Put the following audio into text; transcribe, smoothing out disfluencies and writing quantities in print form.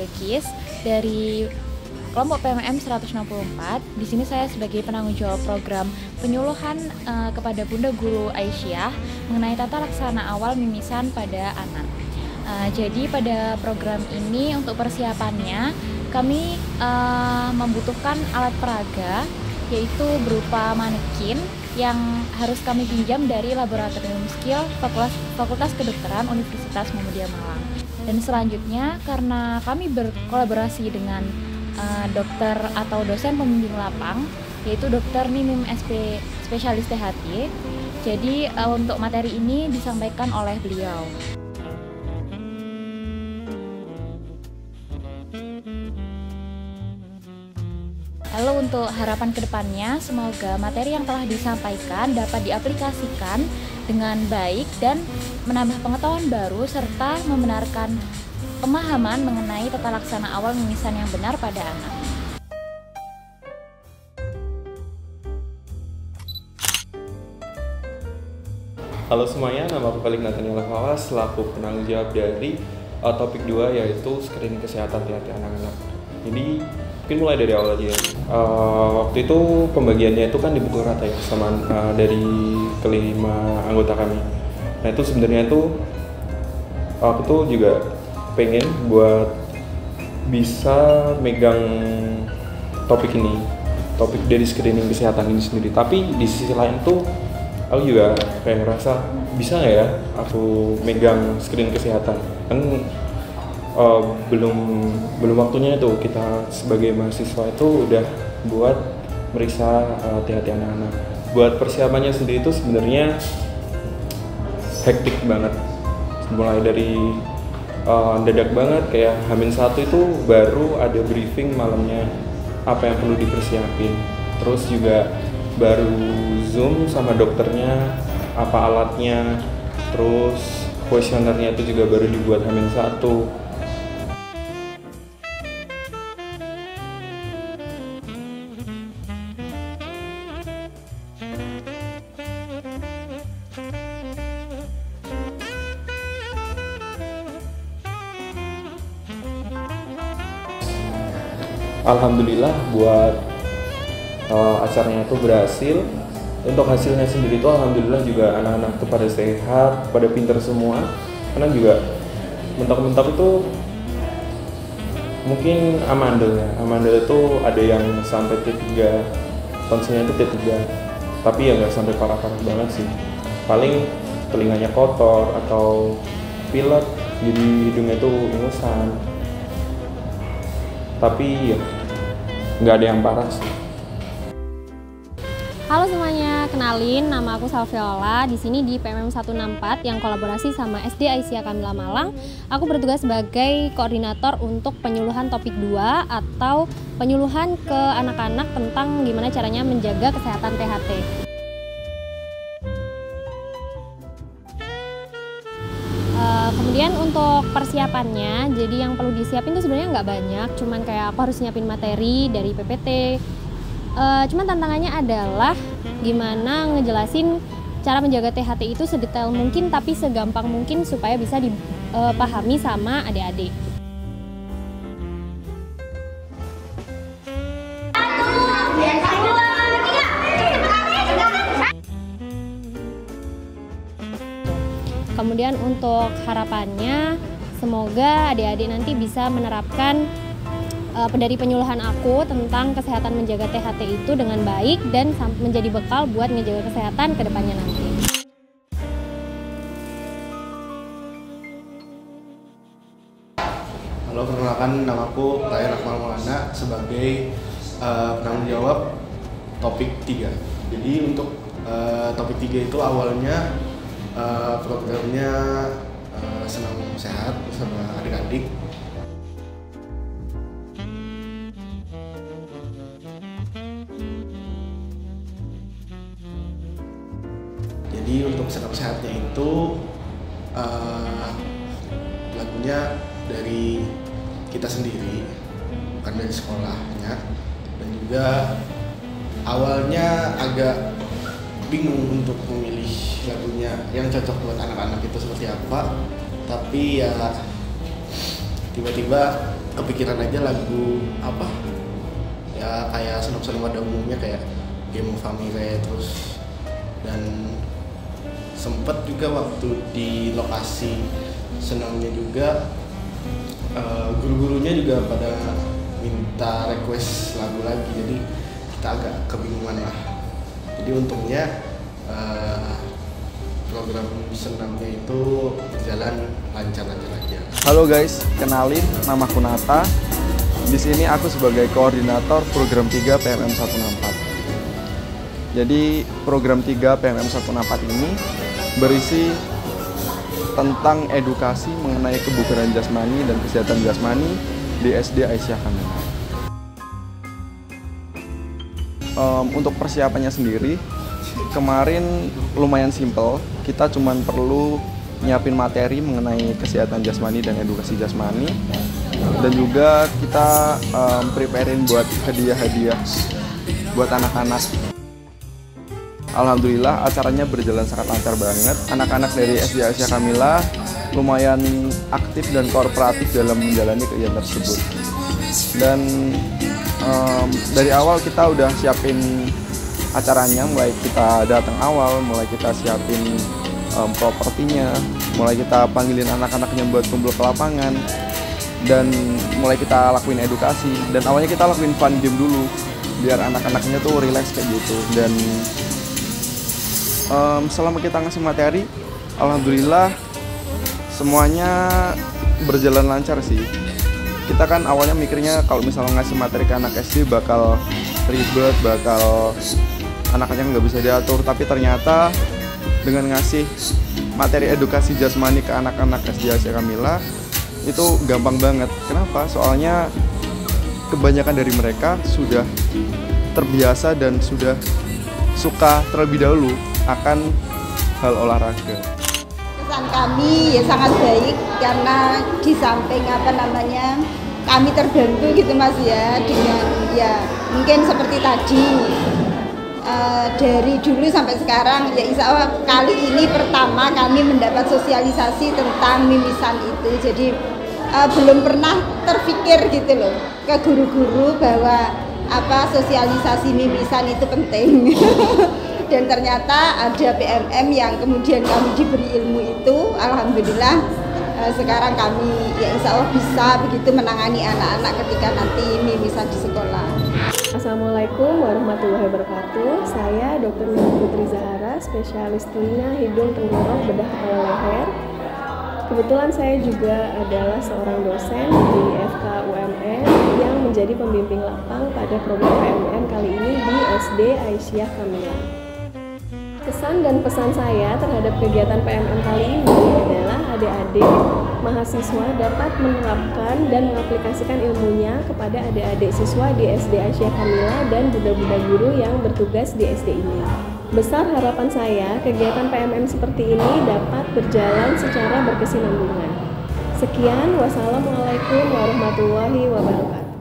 Bilkis dari kelompok PMM 164. Di sini saya sebagai penanggung jawab program penyuluhan kepada Bunda Guru Aisyah mengenai tata laksana awal mimisan pada anak. Jadi pada program ini untuk persiapannya kami membutuhkan alat peraga, yaitu berupa manekin yang harus kami pinjam dari Laboratorium Skill Fakultas Kedokteran Universitas Muhammadiyah Malang. Dan selanjutnya karena kami berkolaborasi dengan dokter atau dosen pembimbing lapang, yaitu Dr. Nimim SP spesialis THT. Jadi untuk materi ini disampaikan oleh beliau. Lalu untuk harapan kedepannya, semoga materi yang telah disampaikan dapat diaplikasikan dengan baik dan menambah pengetahuan baru serta membenarkan pemahaman mengenai tata laksana awal mimisan yang benar pada anak. Halo semuanya, nama aku Khalid Nathaniel Fawas, selaku penanggung jawab dari topik 2 yaitu screening kesehatan THT anak-anak. Jadi mungkin mulai dari awal aja. Waktu itu pembagiannya itu kan dipukul rata ya sama dari kelima anggota kami. Nah itu sebenarnya tuh aku tuh juga pengen buat bisa megang topik ini, topik dari screening kesehatan ini sendiri. Tapi di sisi lain tuh aku juga kayak ngerasa bisa nggak ya aku megang screening kesehatan, kan belum waktunya tuh kita sebagai mahasiswa itu udah buat meriksa THT anak-anak. Buat persiapannya sendiri itu sebenarnya hektik banget, mulai dari dadak banget, kayak H-1 itu baru ada briefing malamnya apa yang perlu dipersiapin, terus juga baru Zoom sama dokternya apa alatnya, terus kuesionernya itu juga baru dibuat H-1. Alhamdulillah buat acaranya itu berhasil. Untuk hasilnya sendiri itu alhamdulillah juga anak-anak itu pada sehat, pada pinter semua. Karena juga mentok-mentok itu mungkin amandel itu ada yang sampai T3, tonsilnya itu T3, tapi ya nggak sampai parah-parah banget sih. Paling telinganya kotor atau pilek, jadi hidungnya itu ingusan, tapi ya nggak ada yang parah sih. Halo semuanya, kenalin nama aku Salviola. Di sini di PMM 164 yang kolaborasi sama SD Aisyah Kamila Malang. Aku bertugas sebagai koordinator untuk penyuluhan topik 2 atau penyuluhan ke anak-anak tentang gimana caranya menjaga kesehatan THT. Kemudian untuk persiapannya, jadi yang perlu disiapin itu sebenarnya nggak banyak, cuman kayak aku harus nyiapin materi dari PPT. Cuman tantangannya adalah gimana ngejelasin cara menjaga THT itu sedetail mungkin tapi segampang mungkin supaya bisa dipahami sama adik-adik. Kemudian untuk harapannya, semoga adik-adik nanti bisa menerapkan dari penyuluhan aku tentang kesehatan menjaga THT itu dengan baik dan menjadi bekal buat menjaga kesehatan ke depannya nanti. Halo, perkenalkan namaku Raya Akmal Maulana sebagai penanggung jawab topik 3. Jadi untuk topik 3 itu awalnya programnya senam sehat bersama adik-adik. Jadi untuk senam sehatnya itu lagunya dari kita sendiri, bukan dari sekolahnya. Dan juga awalnya agak bingung untuk memilih lagunya yang cocok buat anak-anak itu seperti apa. Tapi ya tiba-tiba kepikiran aja lagu apa ya, kayak senam-senam pada umumnya kayak Game of Family terus. Dan sempet juga waktu di lokasi senamnya juga guru-gurunya juga pada minta request lagu lagi, jadi kita agak kebingungan lah. Jadi untungnya program senamnya itu berjalan lancar-lancar aja. Halo guys, kenalin, nama aku Nata. Di sini aku sebagai koordinator program 3 PMM 164. Jadi program 3 PMM 164 ini berisi tentang edukasi mengenai kebugaran jasmani dan kesehatan jasmani di SD Aisyah Kamila. Untuk persiapannya sendiri, kemarin lumayan simple. Kita cuma perlu nyiapin materi mengenai kesehatan jasmani dan edukasi jasmani, dan juga kita preparein buat hadiah-hadiah buat anak-anak. Alhamdulillah acaranya berjalan sangat lancar banget. Anak-anak dari SD Aisyah Kamila lumayan aktif dan kooperatif dalam menjalani kegiatan tersebut. Dan dari awal kita udah siapin acaranya, mulai kita datang awal, mulai kita siapin propertinya, mulai kita panggilin anak-anaknya buat kumpul ke lapangan, dan mulai kita lakuin edukasi. Dan awalnya kita lakuin fun game dulu biar anak-anaknya tuh relax kayak gitu. Dan selama kita ngasih materi, alhamdulillah semuanya berjalan lancar sih. Kita kan awalnya mikirnya kalau misalnya ngasih materi ke anak SD bakal ribet, bakal anak-anaknya nggak bisa diatur, tapi ternyata dengan ngasih materi edukasi jasmani ke anak-anak SD Aisyah Kamila itu gampang banget. Kenapa? Soalnya kebanyakan dari mereka sudah terbiasa dan sudah suka terlebih dahulu akan hal olahraga. Kesan kami ya sangat baik karena di samping kami terbantu gitu Mas ya, dengan ya mungkin seperti tadi dari dulu sampai sekarang ya insya Allah kali ini pertama kami mendapat sosialisasi tentang mimisan itu. Jadi belum pernah terpikir gitu loh ke guru-guru bahwa sosialisasi mimisan itu penting. Dan ternyata ada PMM yang kemudian kami diberi ilmu itu, alhamdulillah sekarang kami ya insya Allah bisa begitu menangani anak-anak ketika nanti mimisan di sekolah. Assalamualaikum warahmatullahi wabarakatuh. Saya Dr. Putri Zahara, spesialis telinga, hidung, tenggorok, bedah kepala leher. Kebetulan saya juga adalah seorang dosen di FK UMN yang menjadi pembimbing lapang pada program PMM kali ini di SD Aisyah Kamila. Kesan dan pesan saya terhadap kegiatan PMM kali ini adalah adik-adik mahasiswa dapat menerapkan dan mengaplikasikan ilmunya kepada adik-adik siswa di SD Aisyah Kamila dan bunda-bunda guru yang bertugas di SD ini. Besar harapan saya kegiatan PMM seperti ini dapat berjalan secara berkesinambungan. Sekian, wassalamualaikum warahmatullahi wabarakatuh.